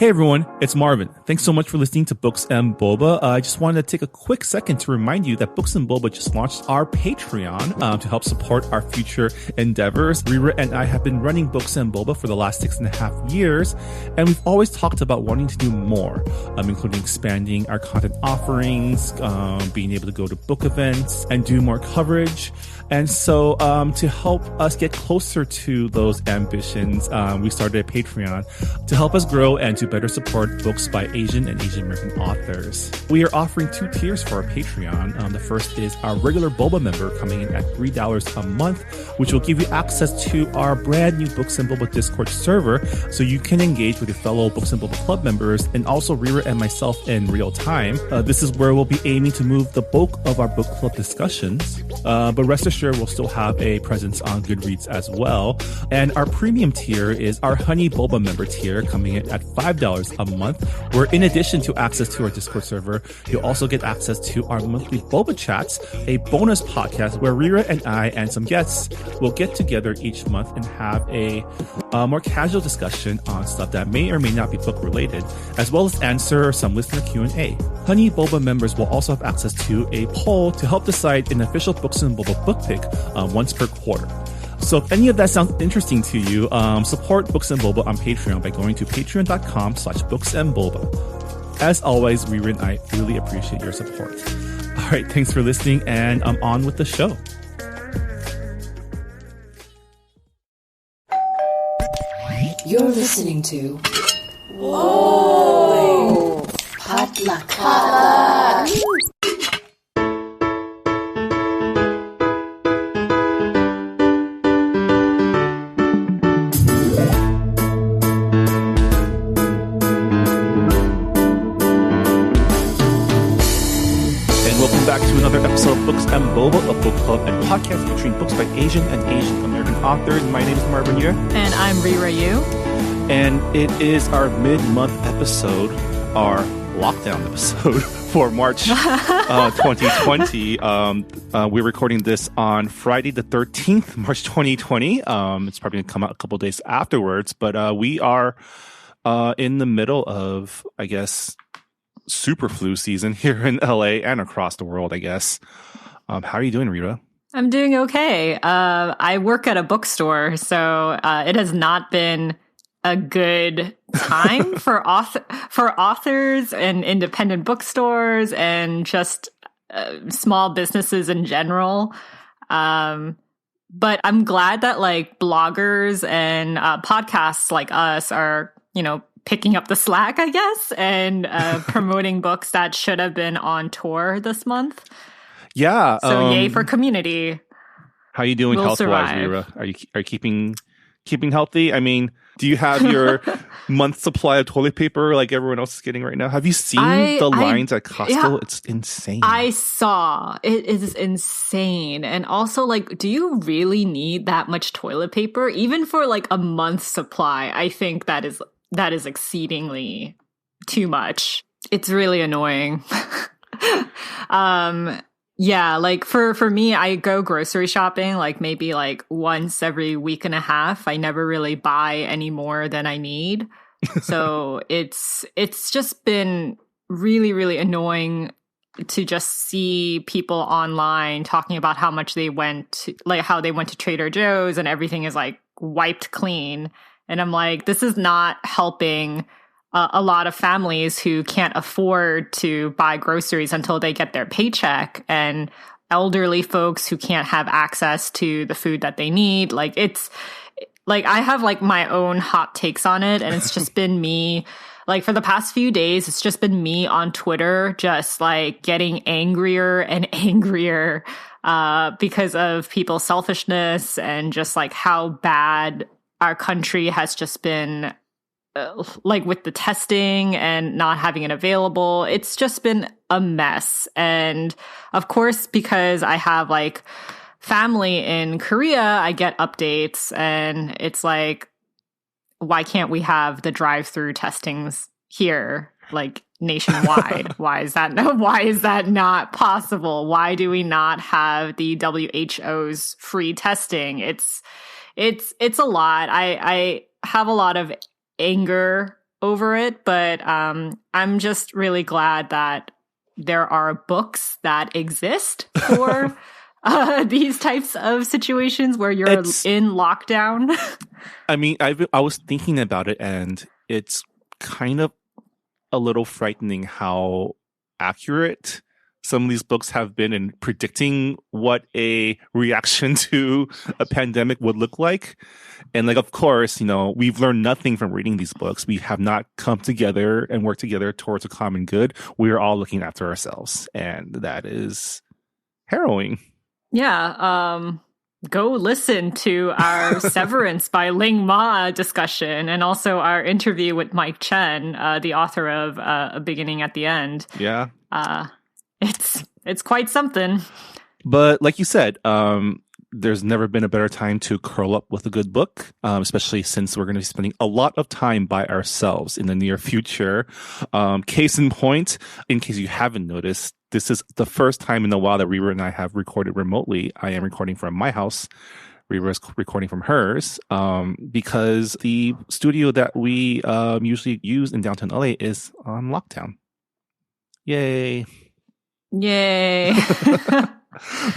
Hey everyone, it's Marvin. Thanks so much for listening to Books and Boba. I just wanted to take a quick second to remind you that Books and Boba just launched our Patreon to help support our future endeavors. Rira and I have been running Books and Boba for the last 6.5 years, and we've always talked about wanting to do more, including expanding our content offerings, being able to go to book events and do more coverage. And so to help us get closer to those ambitions, we started a Patreon to help us grow and to better support books by Asian and Asian American authors. We are offering 2 tiers for our Patreon. The first is our regular Boba member coming in at $3 a month, which will give you access to our brand new Books and Boba Discord server so you can engage with your fellow Books and Boba Club members and also Rira and myself in real time. This is where we'll be aiming to move the bulk of our book club discussions, but rest assured we'll still have a presence on Goodreads as well. And our premium tier is our Honey Boba member tier coming in at $5 a month, where in addition to access to our Discord server, you'll also get access to our monthly Boba Chats, a bonus podcast where Rira and I and some guests will get together each month and have a more casual discussion on stuff that may or may not be book related, as well as answer some listener Q&A. Honey Boba members will also have access to a poll to help decide an official Books and Boba book pick once per quarter. So if any of that sounds interesting to you, support Books and Boba on Patreon by going to patreon.com/booksandboba. As always, Rira and I really appreciate your support. All right, thanks for listening, and I'm on with the show. You're listening to Whoa! Potluck. Back to another episode of Books and Boba, a book club and podcast featuring books by Asian and Asian American authors. My name is Marvin Yue. And I'm Rira Yu. And it is our mid-month episode, our lockdown episode for March 2020. We're recording this on Friday the 13th, March 2020. It's probably going to come out a couple days afterwards, but we are in the middle of, I guess, super flu season here in LA and across the world, I guess. How are you doing, Rita? I'm doing okay. I work at a bookstore, so it has not been a good time for authors and independent bookstores and just small businesses in general. But I'm glad that like bloggers and podcasts like us are, picking up the slack, I guess, and promoting books that should have been on tour this month. Yeah. So yay for community. How are you doing health-wise, Rira? Are you keeping healthy? I mean, do you have your month supply of toilet paper like everyone else is getting right now? Have you seen the lines at Costco? Yeah, it's insane. I saw. It is insane. And also, like, do you really need that much toilet paper? Even for like a month's supply, I think that is exceedingly too much. It's really annoying. Yeah, like for me, I go grocery shopping like maybe like once every week and a half. I never really buy any more than I need. So it's just been really, really annoying to just see people online talking about how much how they went to Trader Joe's and everything is like wiped clean. And I'm like, this is not helping a lot of families who can't afford to buy groceries until they get their paycheck, and elderly folks who can't have access to the food that they need. Like, it's like, I have like my own hot takes on it. And it's just been me, like for the past few days, it's just been me on Twitter, just like getting angrier and angrier because of people's selfishness and just like how bad our country has just been, like with the testing and not having it available. It's just been a mess. And of course, because I have like family in Korea, I get updates and it's like, why can't we have the drive-through testings here, like nationwide? Why is that not possible? Why do we not have the WHO's free testing? It's a lot. I have a lot of anger over it, but I'm just really glad that there are books that exist for these types of situations where you're in lockdown. I mean, I was thinking about it, and it's kind of a little frightening how accurate some of these books have been in predicting what a reaction to a pandemic would look like. And like, of course, you know, we've learned nothing from reading these books. We have not come together and worked together towards a common good. We are all looking after ourselves. And that is harrowing. Yeah. Go listen to our Severance by Ling Ma discussion and also our interview with Mike Chen, the author of A Beginning at the End. Yeah. It's quite something. But like you said, there's never been a better time to curl up with a good book, especially since we're going to be spending a lot of time by ourselves in the near future. Case in point, in case you haven't noticed, this is the first time in a while that Rira and I have recorded remotely. I am recording from my house. Rira is recording from hers, because the studio that we usually use in downtown LA is on lockdown. Yay.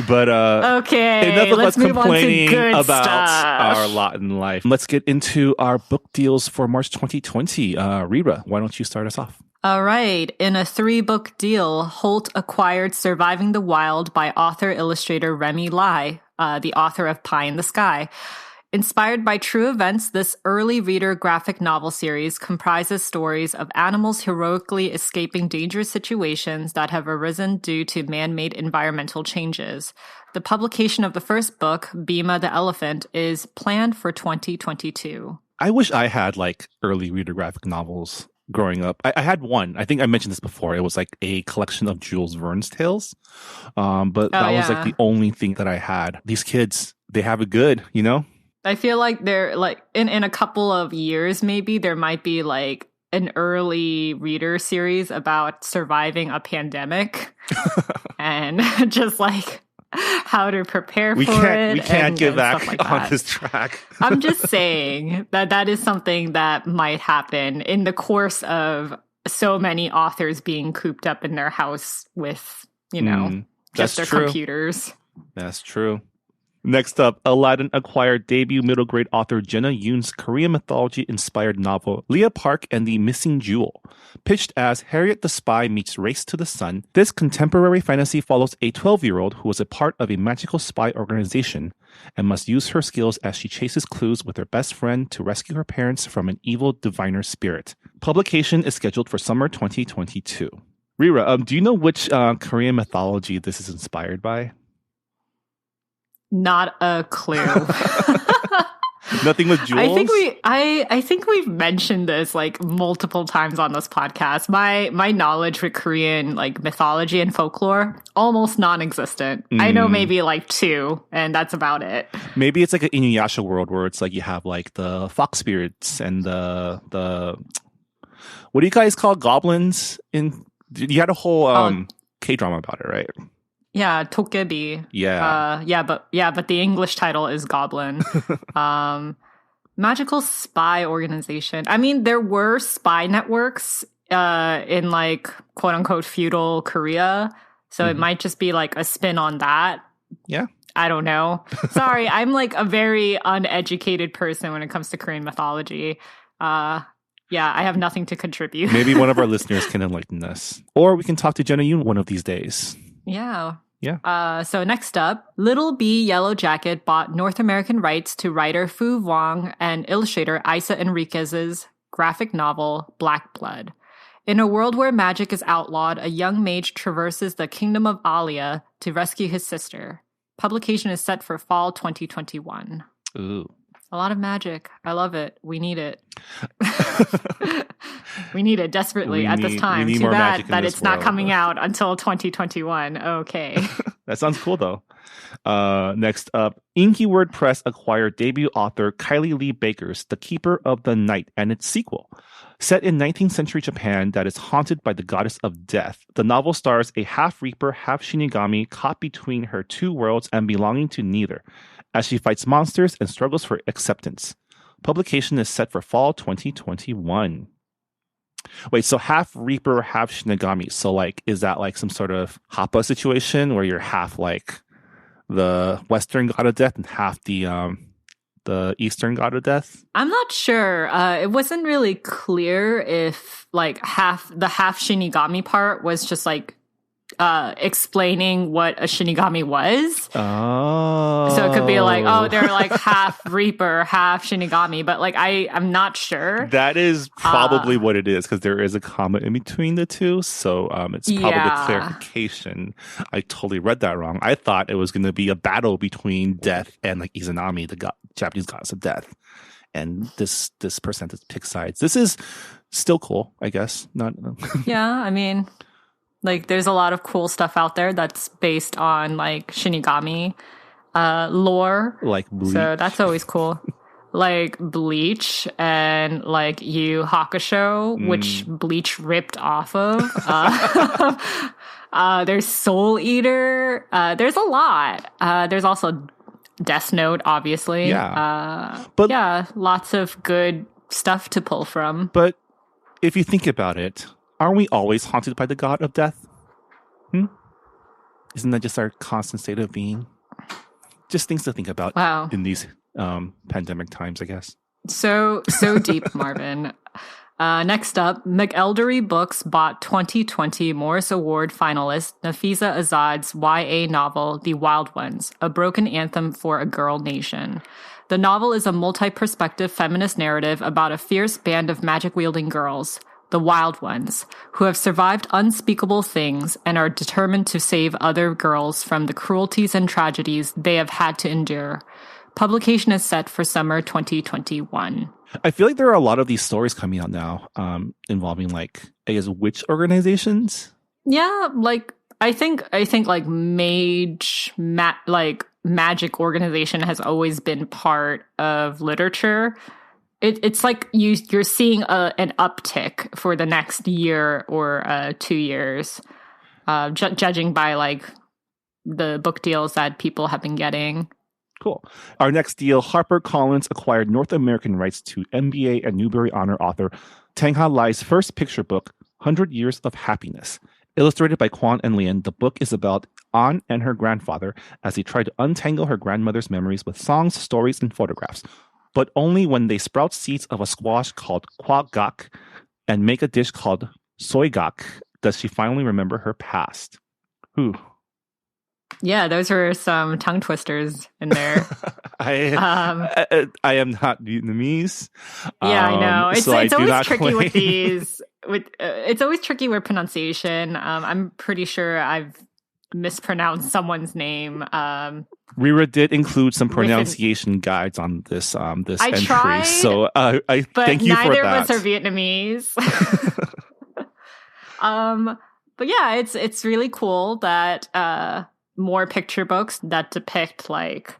But okay, enough of let's us move complaining on to good about stuff. our lot in life. Let's get into our book deals for March 2020. Rira, why don't you start us off? All right. In a 3-book deal, Holt acquired Surviving the Wild by author-illustrator Remy Lai, the author of Pie in the Sky. Inspired by true events, this early reader graphic novel series comprises stories of animals heroically escaping dangerous situations that have arisen due to man-made environmental changes. The publication of the first book, Bhima the Elephant, is planned for 2022. I wish I had like early reader graphic novels growing up. I had one. I think I mentioned this before. It was like a collection of Jules Verne's tales. But that was like the only thing that I had. These kids, they have it good, you know? I feel like they're like in a couple of years, maybe there might be like an early reader series about surviving a pandemic and just like how to prepare for it. We can't get back like on this track. I'm just saying that is something that might happen in the course of so many authors being cooped up in their house with, you know, just their computers. That's true. Next up, Aladdin acquired debut middle grade author Jenna Yoon's Korean mythology-inspired novel Leah Park and the Missing Jewel. Pitched as Harriet the Spy meets Race to the Sun, this contemporary fantasy follows a 12-year-old who is a part of a magical spy organization and must use her skills as she chases clues with her best friend to rescue her parents from an evil diviner spirit. Publication is scheduled for summer 2022. Rira, do you know which Korean mythology this is inspired by? Not a clue. Nothing with jewels? I think we've mentioned this like multiple times on this podcast. My knowledge with Korean like mythology and folklore almost non-existent. I know maybe like 2, and that's about it. Maybe it's like an Inuyasha world where it's like you have like the fox spirits and the what do you guys call goblins? You had a whole K-drama about it, right? Yeah, Tokebi. Yeah. But the English title is Goblin. Magical spy organization. I mean, there were spy networks in like quote unquote feudal Korea. So it might just be like a spin on that. Yeah. I don't know. Sorry, I'm like a very uneducated person when it comes to Korean mythology. Yeah, I have nothing to contribute. Maybe one of our listeners can enlighten us. Or we can talk to Jenna Yoon one of these days. Yeah. Yeah. So next up, Little Bee Yellow Jacket bought North American rights to writer Fu Wang and illustrator Isa Enriquez's graphic novel Black Blood. In a world where magic is outlawed, a young mage traverses the kingdom of Alia to rescue his sister. Publication is set for fall 2021. Ooh. A lot of magic. I love it. We need it. We need it desperately at this time. Too bad that it's not coming out until 2021. Okay. That sounds cool, though. Next up, Inky Word Press acquired debut author Kylie Lee Baker's The Keeper of the Night and its sequel. Set in 19th century Japan that is haunted by the goddess of death, the novel stars a half-reaper, half-shinigami caught between her two worlds and belonging to neither, as she fights monsters and struggles for acceptance. Publication is set for fall 2021. Wait, so half Reaper, half Shinigami. So like, is that like some sort of Happa situation where you're half like the Western god of death and half the Eastern god of death? I'm not sure. It wasn't really clear if like half Shinigami part was just like explaining what a Shinigami was. Oh. So it could be like, oh, they're like half Reaper, half Shinigami, but like I'm not sure. That is probably what it is because there is a comma in between the two. So it's probably the clarification. I totally read that wrong. I thought it was going to be a battle between Death and like Izanami, the Japanese goddess of death. And this person has pick sides. This is still cool, I guess. Not. Yeah, I mean, like there's a lot of cool stuff out there that's based on like Shinigami lore. Like Bleach. So that's always cool. Like Bleach and like Yu Hakusho, which Bleach ripped off of. There's Soul Eater. There's a lot. There's also Death Note, obviously. Yeah. But yeah, lots of good stuff to pull from. But if you think about it, aren't we always haunted by the god of death? Isn't that just our constant state of being? Just things to think about in these pandemic times, I guess. So deep, Marvin. Next up, McElderry Books bought 2020 Morris Award finalist Nafisa Azad's YA novel, The Wild Ones, A Broken Anthem for a Girl Nation. The novel is a multi-perspective feminist narrative about a fierce band of magic-wielding girls, the Wild Ones, who have survived unspeakable things and are determined to save other girls from the cruelties and tragedies they have had to endure. Publication is set for summer 2021. I feel like there are a lot of these stories coming out now involving like, I guess, witch organizations. Yeah, like I think like magic organization has always been part of literature. It's like you're seeing an uptick for the next year or 2 years, judging by like the book deals that people have been getting. Cool. Our next deal, HarperCollins acquired North American rights to MBA and Newbery Honor author Tengha Lai's first picture book, 100 Years of Happiness. Illustrated by Kwan and Lian, the book is about An and her grandfather as they try to untangle her grandmother's memories with songs, stories, and photographs. But only when they sprout seeds of a squash called kwagak and make a dish called soygak does she finally remember her past. Ooh. Yeah, those were some tongue twisters in there. I am not Vietnamese. Yeah, I know. It's always tricky claim. with these. It's always tricky with pronunciation. I'm pretty sure I've mispronounced someone's name. Rira did include some pronunciation guides on this entry, tried, so I thank you for that. But neither of us are Vietnamese. But yeah, it's really cool that more picture books that depict like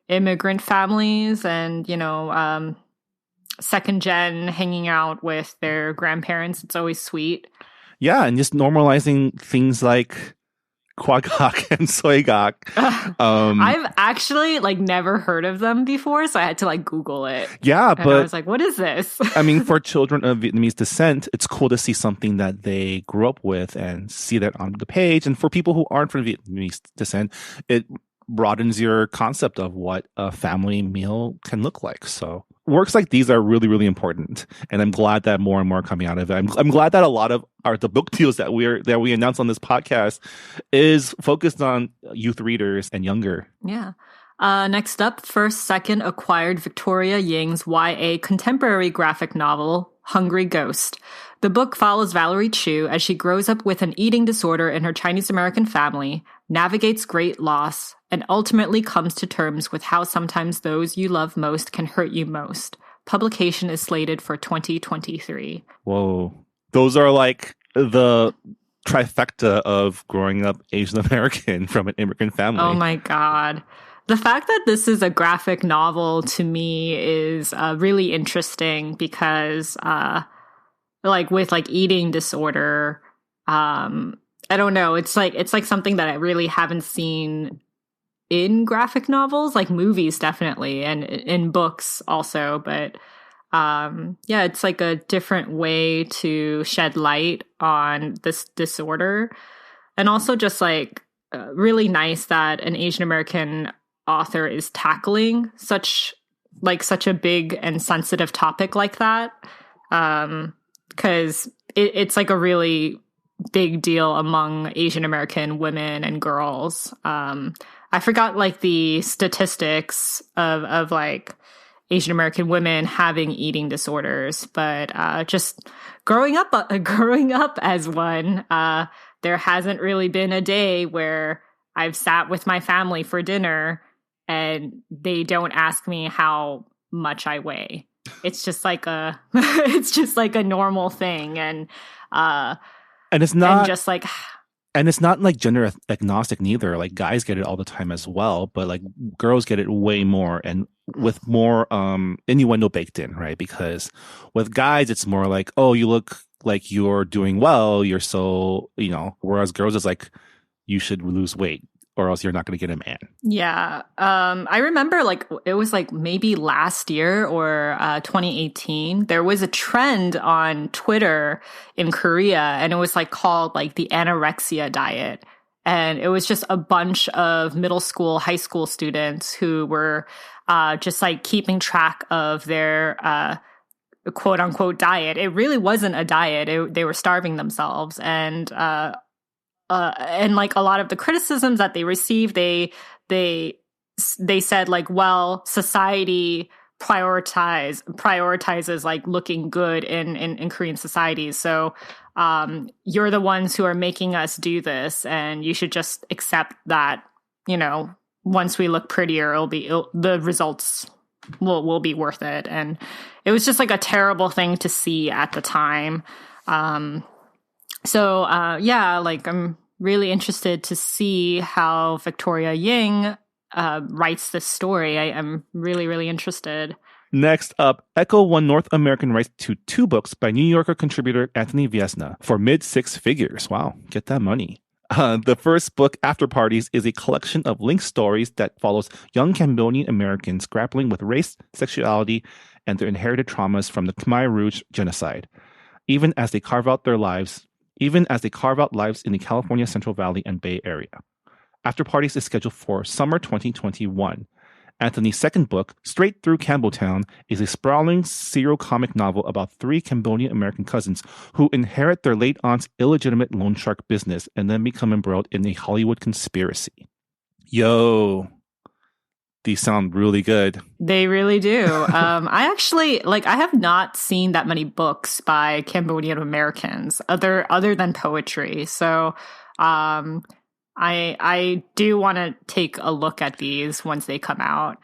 immigrant families and, you know, second gen hanging out with their grandparents. It's always sweet. Yeah, and just normalizing things like kwagak and soygak. I've actually like never heard of them before, so I had to like Google it. Yeah, and but I was like, what is this? I mean, for children of Vietnamese descent, it's cool to see something that they grew up with and see that on the page. And for people who aren't from Vietnamese descent, it broadens your concept of what a family meal can look like. So works like these are really, really important, and I'm glad that more and more are coming out of it. I'm glad that a lot of the book deals that we announce on this podcast is focused on youth readers and younger. Yeah. Next up, First Second acquired Victoria Ying's YA contemporary graphic novel, Hungry Ghost. The book follows Valerie Chu as she grows up with an eating disorder in her Chinese-American family, navigates great loss, and ultimately comes to terms with how sometimes those you love most can hurt you most. Publication is slated for 2023. Whoa. Those are like the trifecta of growing up Asian American from an immigrant family. Oh my God. The fact that this is a graphic novel to me is really interesting because like with like eating disorder, I don't know. It's like something that I really haven't seen in graphic novels, like movies definitely, and in books also. But Yeah, it's like a different way to shed light on this disorder. And also just like really nice that an Asian American author is tackling such a big and sensitive topic like that. Because it's like a really big deal among Asian American women and girls. I forgot like the statistics of like Asian American women having eating disorders, but just growing up as one, there hasn't really been a day where I've sat with my family for dinner and they don't ask me how much I weigh. It's just like a normal thing, and it's not, and just like. And it's not like gender agnostic neither. Like guys get it all the time as well, but like girls get it way more and with more innuendo baked in, right? Because with guys, it's more like, oh, you look like you're doing well. You're so, whereas girls is like, you should lose weight or else you're not going to get a man. Yeah. I remember like it was like maybe last year or 2018, there was a trend on Twitter in Korea and it was like called like the anorexia diet. And it was just a bunch of middle school, high school students who were just like keeping track of their quote unquote diet. It really wasn't a diet. They were starving themselves. And like a lot of the criticisms that they received, they said like, well, society prioritizes like looking good in Korean societies. So you're the ones who are making us do this, and you should just accept that. Once we look prettier, the results will be worth it. And it was just like a terrible thing to see at the time. So, like I'm really interested to see how Victoria Ying writes this story. I'm really, really interested. Next up, Echo won North American rights to 2 books by New Yorker contributor Anthony Viesna for mid-6 figures. Wow, get that money. The first book, After Parties, is a collection of linked stories that follows young Cambodian Americans grappling with race, sexuality, and their inherited traumas from the Khmer Rouge genocide, even as they carve out lives in the California Central Valley and Bay Area. After Parties is scheduled for summer 2021. Anthony's second book, Straight Through Campbelltown, is a sprawling serial comic novel about 3 Cambodian American cousins who inherit their late aunt's illegitimate loan shark business and then become embroiled in a Hollywood conspiracy. Yo, these sound really good. They really do. I actually I have not seen that many books by Cambodian Americans other than poetry. So I do want to take a look at these once they come out.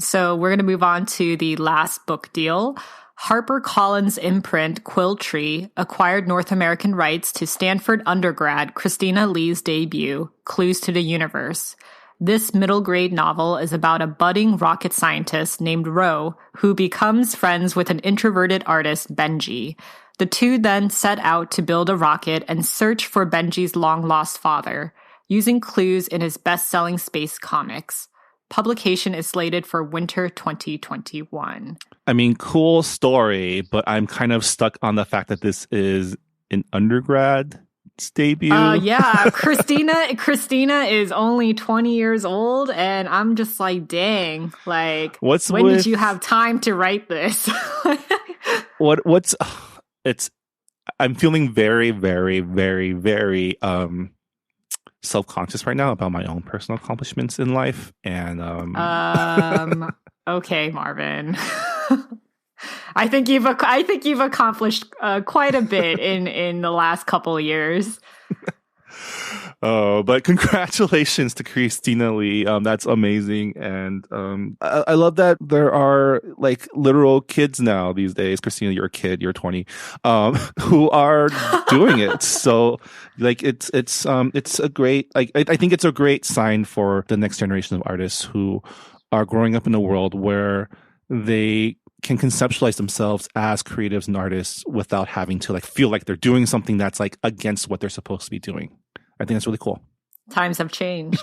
So we're going to move on to the last book deal. HarperCollins imprint Quill Tree acquired North American rights to Stanford undergrad Christina Lee's debut, Clues to the Universe. This middle grade novel is about a budding rocket scientist named Ro who becomes friends with an introverted artist, Benji. The two then set out to build a rocket and search for Benji's long-lost father, using clues in his best-selling space comics. Publication is slated for winter 2021. I mean, cool story, but I'm kind of stuck on the fact that this is an undergrad's debut. Yeah, Christina is only 20 years old, and I'm just like, dang, like, when did you have time to write this? I'm feeling very, very, very, very self-conscious right now about my own personal accomplishments in life, and okay, Marvin. I think you've accomplished quite a bit in the last couple of years. Oh, but congratulations to Christina Lee. That's amazing. And I love that there are like literal kids now these days. Christina, you're a kid, you're 20, who are doing it. So like it's a great, like, I think it's a great sign for the next generation of artists who are growing up in a world where they can conceptualize themselves as creatives and artists without having to like feel like they're doing something that's like against what they're supposed to be doing. I think that's really cool. Times have changed.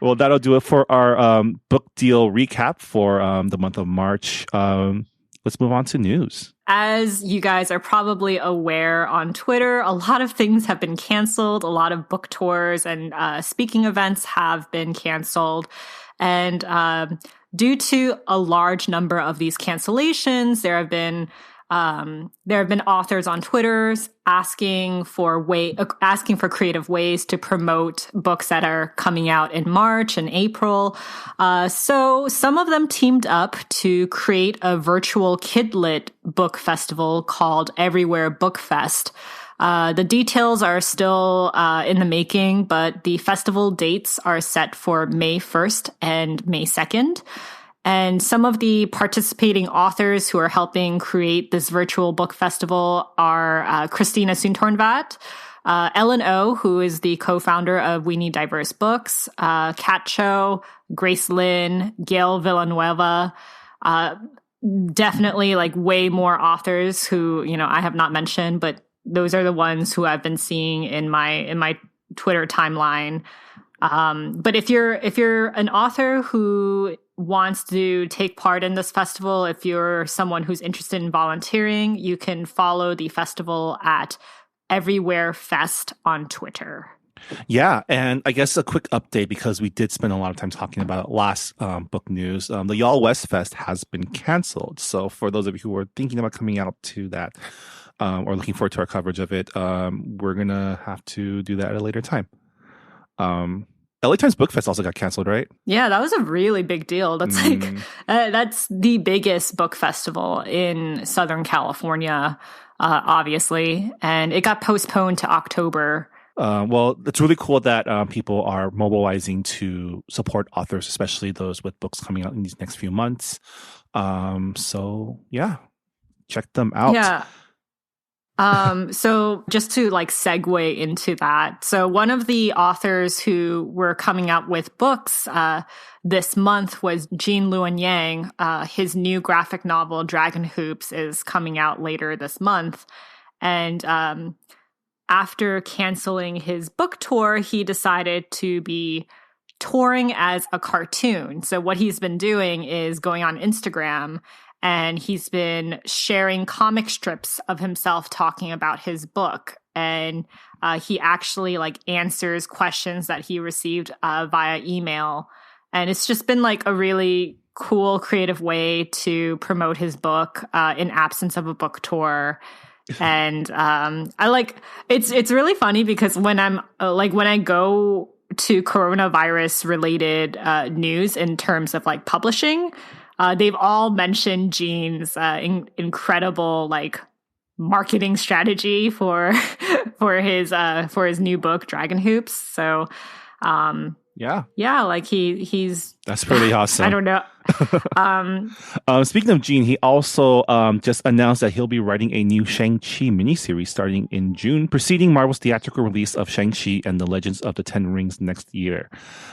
Well, that'll do it for our book deal recap for the month of March. Let's move on to news. As you guys are probably aware on Twitter, a lot of things have been canceled. A lot of book tours and speaking events have been canceled. And due to a large number of these cancellations, there have been authors on Twitter asking for creative ways to promote books that are coming out in March and April. So some of them teamed up to create a virtual kidlit book festival called Everywhere Book Fest. The details are still in the making, but the festival dates are set for May 1st and May 2nd. And some of the participating authors who are helping create this virtual book festival are Christina Soontornvat, Ellen O, who is the co-founder of We Need Diverse Books, Kat Cho, Grace Lin, Gail Villanueva, definitely like way more authors who, I have not mentioned, but those are the ones who I've been seeing in my Twitter timeline. But if you're an author who wants to take part in this festival, if you're someone who's interested in volunteering, you can follow the festival at Everywhere Fest on Twitter. Yeah, and I guess a quick update because we did spend a lot of time talking about it last book news. The Y'all West Fest has been canceled. So for those of you who are thinking about coming out to that or looking forward to our coverage of it, we're going to have to do that at a later time. LA Times Book Fest also got canceled, right? Yeah, that was a really big deal. That's that's the biggest book festival in Southern California, obviously. And it got postponed to October. Well, it's really cool that people are mobilizing to support authors, especially those with books coming out in these next few months. So, yeah, check them out. Yeah. So just to like segue into that. So one of the authors who were coming out with books, this month was Gene Luen Yang. His new graphic novel, Dragon Hoops, is coming out later this month. And, after canceling his book tour, he decided to be touring as a cartoon. So what he's been doing is going on Instagram and he's been sharing comic strips of himself talking about his book. And he actually like answers questions that he received via email. And it's just been like a really cool, creative way to promote his book in absence of a book tour. And I like it's really funny because when I'm when I go to coronavirus related news in terms of like publishing, they've all mentioned Gene's incredible like marketing strategy for his new book Dragon Hoops. So yeah, like he's that's pretty awesome. I don't know. Speaking of Gene, he also just announced that he'll be writing a new Shang-Chi miniseries starting in June, preceding Marvel's theatrical release of Shang-Chi and the Legends of the Ten Rings next year.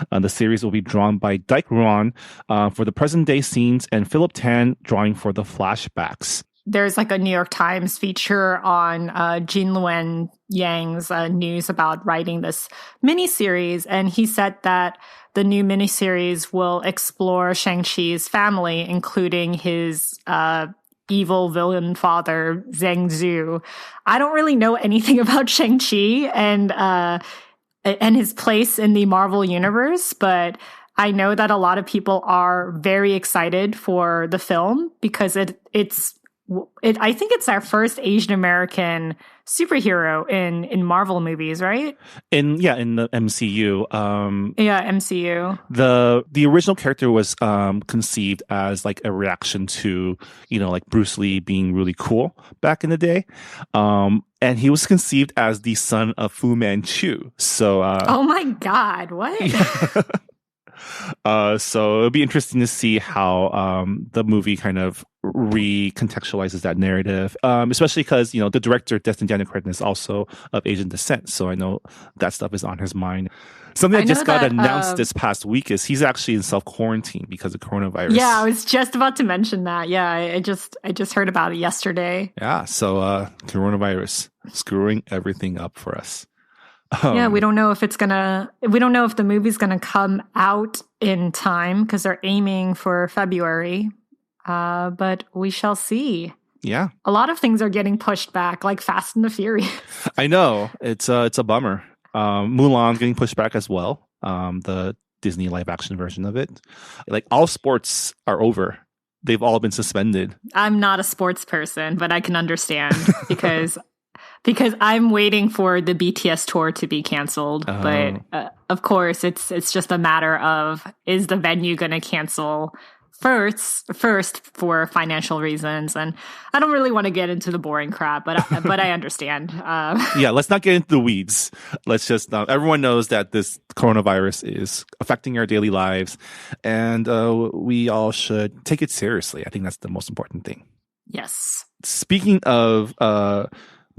The series will be drawn by Dike Ruan for the present-day scenes and Philip Tan drawing for the flashbacks. There's like a New York Times feature on Gene Luen Yang's news about writing this miniseries, and he said that the new miniseries will explore Shang-Chi's family, including his evil villain father, Zhang Zhu. I don't really know anything about Shang-Chi and his place in the Marvel universe, but I know that a lot of people are very excited for the film because I think it's our first Asian American superhero in Marvel movies, right? In the MCU. MCU. The original character was conceived as like a reaction to like Bruce Lee being really cool back in the day, and he was conceived as the son of Fu Manchu. So oh my God, what? So it'll be interesting to see how the movie kind of recontextualizes that narrative, especially because the director Destin Daniel-Cretton is also of Asian descent, so I know that stuff is on his mind. Something that just got announced this past week is he's actually in self-quarantine because of coronavirus. Yeah, I was just about to mention that. Yeah, I just heard about it yesterday. Yeah, so coronavirus screwing everything up for us. Yeah, we don't know if we don't know if the movie's gonna come out in time because they're aiming for February. But we shall see. Yeah. A lot of things are getting pushed back, like Fast and the Furious. I know. It's a bummer. Mulan's getting pushed back as well. The Disney live action version of it. Like all sports are over. They've all been suspended. I'm not a sports person, but I can understand because I'm waiting for the BTS tour to be canceled. Oh. But of course, it's just a matter of, is the venue going to cancel first for financial reasons? And I don't really want to get into the boring crap, but I understand. Yeah, let's not get into the weeds. Let's just everyone knows that this coronavirus is affecting our daily lives, and we all should take it seriously. I think that's the most important thing. Yes. Speaking of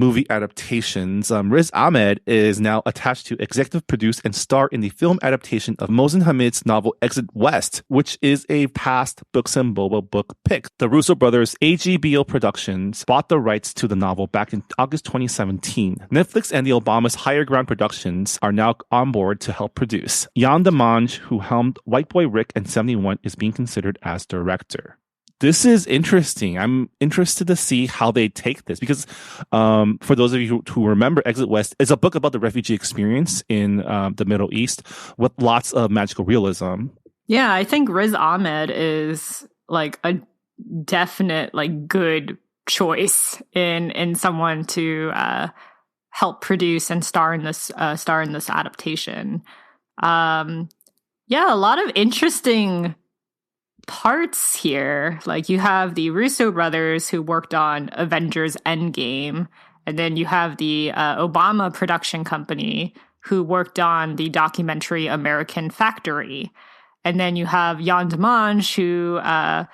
movie adaptations, Riz Ahmed is now attached to executive produce and star in the film adaptation of Mohsin Hamid's novel Exit West, which is a past Books and Boba book pick. The Russo brothers' AGBO Productions bought the rights to the novel back in August 2017. Netflix and the Obama's Higher Ground Productions are now on board to help produce. Jan de Mange, who helmed White Boy Rick and 71, is being considered as director. This is interesting. I'm interested to see how they take this because for those of you who remember, Exit West is a book about the refugee experience in the Middle East with lots of magical realism. Yeah, I think Riz Ahmed is like a definite like good choice in someone to help produce and star in this adaptation. Yeah, a lot of interesting parts here. Like you have the Russo brothers who worked on Avengers Endgame, and then you have the Obama production company who worked on the documentary American Factory, and then you have Jan de Mange who I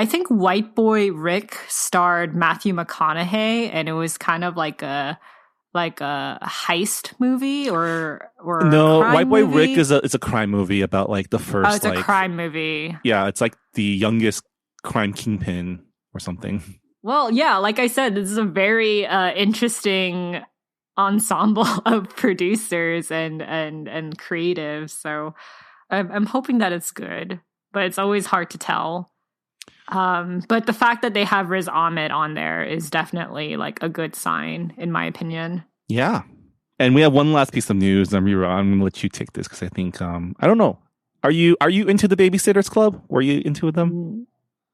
think White Boy Rick starred Matthew McConaughey, and it was kind of like a heist movie or no, a crime White Boy movie? Rick is a crime movie about like the first. Oh, it's a crime movie. Yeah, it's like the youngest crime kingpin or something. Well, yeah, like I said, this is a very interesting ensemble of producers and creatives. So I'm hoping that it's good, but it's always hard to tell. But the fact that they have Riz Ahmed on there is definitely like a good sign, in my opinion. Yeah. And we have one last piece of news. Rira, I'm going to let you take this because I think, I don't know. Are you into the Babysitters Club? Were you into them?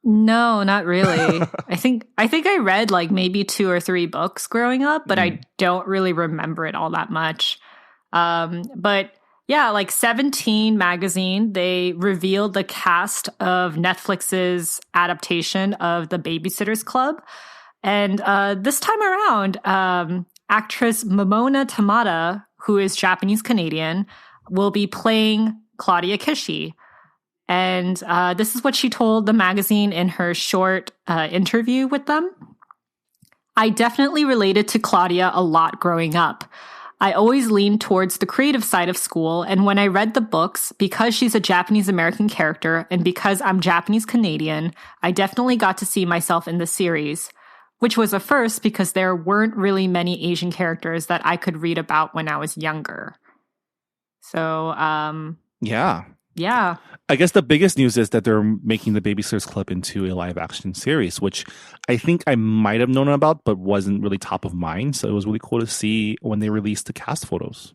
No, not really. I think I read like maybe 2 or 3 books growing up, but I don't really remember it all that much. But yeah, like 17 magazine, they revealed the cast of Netflix's adaptation of The Babysitter's Club. And this time around, actress Momona Tamada, who is Japanese-Canadian, will be playing Claudia Kishi. And this is what she told the magazine in her short interview with them. I definitely related to Claudia a lot growing up. I always leaned towards the creative side of school, and when I read the books, because she's a Japanese-American character and because I'm Japanese-Canadian, I definitely got to see myself in the series, which was a first because there weren't really many Asian characters that I could read about when I was younger. So, Yeah. Yeah. I guess the biggest news is that they're making the Babysitters Club into a live action series, which I think I might have known about, but wasn't really top of mind. So it was really cool to see when they released the cast photos.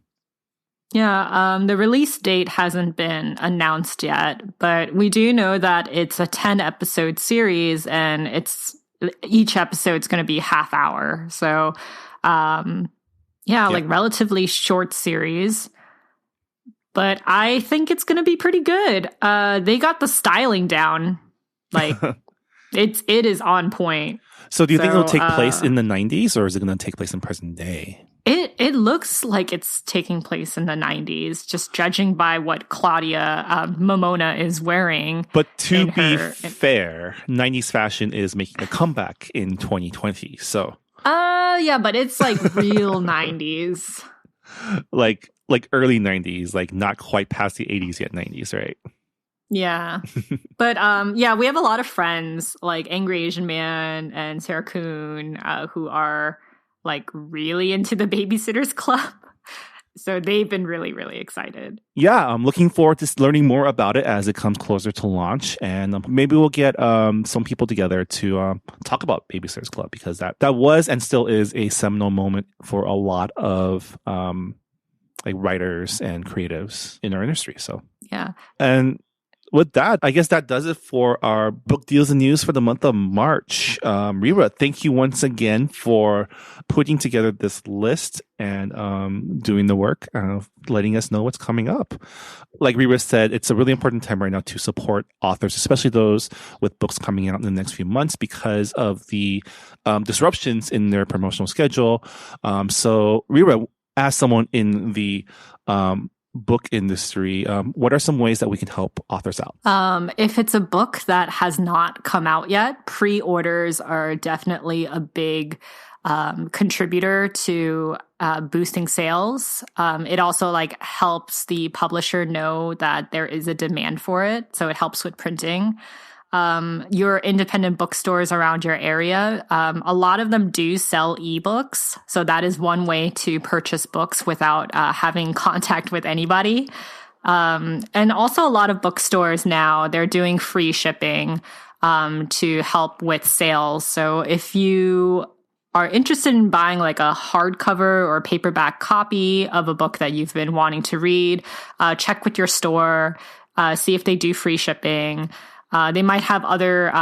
Yeah, the release date hasn't been announced yet, but we do know that it's a 10-episode series and each episode's going to be half hour. So, like relatively short series. But I think it's going to be pretty good. They got the styling down. Like, it is on point. So do you think it'll take place in the 90s or is it going to take place in present day? It looks like it's taking place in the 90s, just judging by what Claudia Momona is wearing. But to be fair, 90s fashion is making a comeback in 2020. So yeah, but it's like real 90s. Like early 90s, like not quite past the 80s yet 90s, right? Yeah. But we have a lot of friends like Angry Asian Man and Sarah Kuhn who are like really into the Babysitters Club. So they've been really, really excited. Yeah, I'm looking forward to learning more about it as it comes closer to launch. And maybe we'll get some people together to talk about Babysitters Club, because that was and still is a seminal moment for a lot of like writers and creatives in our industry. So yeah. And with that, I guess that does it for our book deals and news for the month of March. Rira, thank you once again for putting together this list and doing the work, letting us know what's coming up. Like Rira said, it's a really important time right now to support authors, especially those with books coming out in the next few months because of the disruptions in their promotional schedule. So Rira, as someone in the book industry, what are some ways that we can help authors out? If it's a book that has not come out yet, pre-orders are definitely a big contributor to boosting sales. It also like helps the publisher know that there is a demand for it, so it helps with printing. Your independent bookstores around your area, a lot of them do sell ebooks. So that is one way to purchase books without having contact with anybody. And also a lot of bookstores now, they're doing free shipping to help with sales. So if you are interested in buying like a hardcover or paperback copy of a book that you've been wanting to read, check with your store, see if they do free shipping. They might have other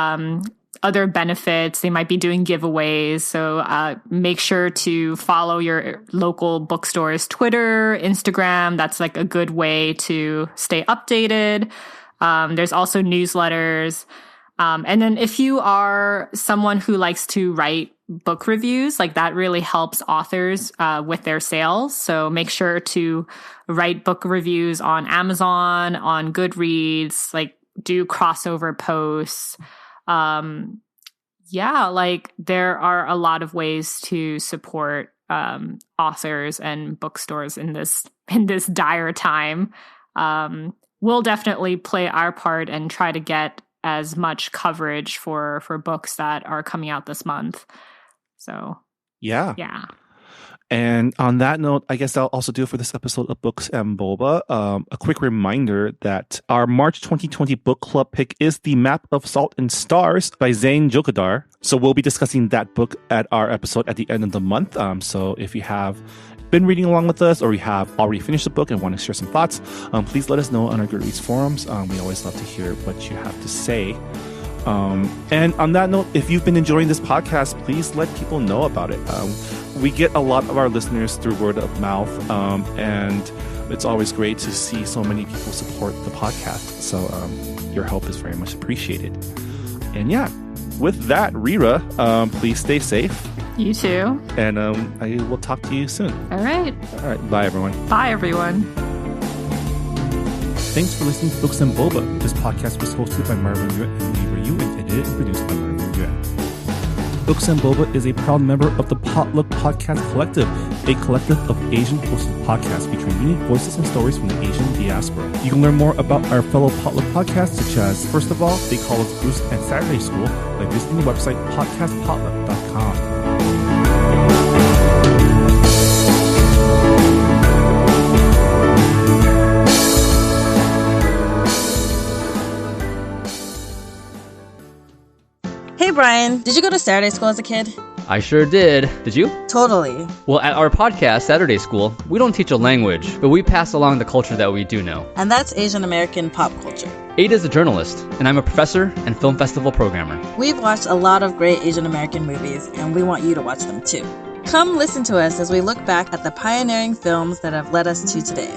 benefits. They might be doing giveaways. So make sure to follow your local bookstore's Twitter, Instagram. That's like a good way to stay updated. There's also newsletters. And then if you are someone who likes to write book reviews, like that really helps authors with their sales. So make sure to write book reviews on Amazon, on Goodreads, like do crossover posts. Like there are a lot of ways to support authors and bookstores in this dire time. We'll definitely play our part and try to get as much coverage for books that are coming out this month. So yeah. And on that note, I guess that'll also do it for this episode of Books and Boba. A quick reminder that our March 2020 book club pick is The Map of Salt and Stars by Zain Jokadar. So we'll be discussing that book at our episode at the end of the month. So if you have been reading along with us or you have already finished the book and want to share some thoughts, please let us know on our Goodreads forums. We always love to hear what you have to say. And on that note, if you've been enjoying this podcast, please let people know about it. We get a lot of our listeners through word of mouth, and it's always great to see so many people support the podcast. So your help is very much appreciated. And yeah, with that, Rira, please stay safe. You too. And I will talk to you soon. All right. Bye, everyone. Bye, everyone. Thanks for listening to Books and Boba. This podcast was hosted by Marvin Yuen and Lee Ryu and edited and produced by Marvin Yuen. Books and Boba is a proud member of the Potluck Podcast Collective, a collective of Asian-hosted podcasts featuring unique voices and stories from the Asian diaspora. You can learn more about our fellow Potluck podcasts, such as, first of all, They Call Us Bruce and Saturday School, by visiting the website podcastpotluck.com. Hey Brian, did you go to Saturday school as a kid? I sure did. Did you? Totally. Well, at our podcast, Saturday School, we don't teach a language, but we pass along the culture that we do know. And that's Asian American pop culture. Ada's a journalist, and I'm a professor and film festival programmer. We've watched a lot of great Asian American movies, and we want you to watch them too. Come listen to us as we look back at the pioneering films that have led us to today.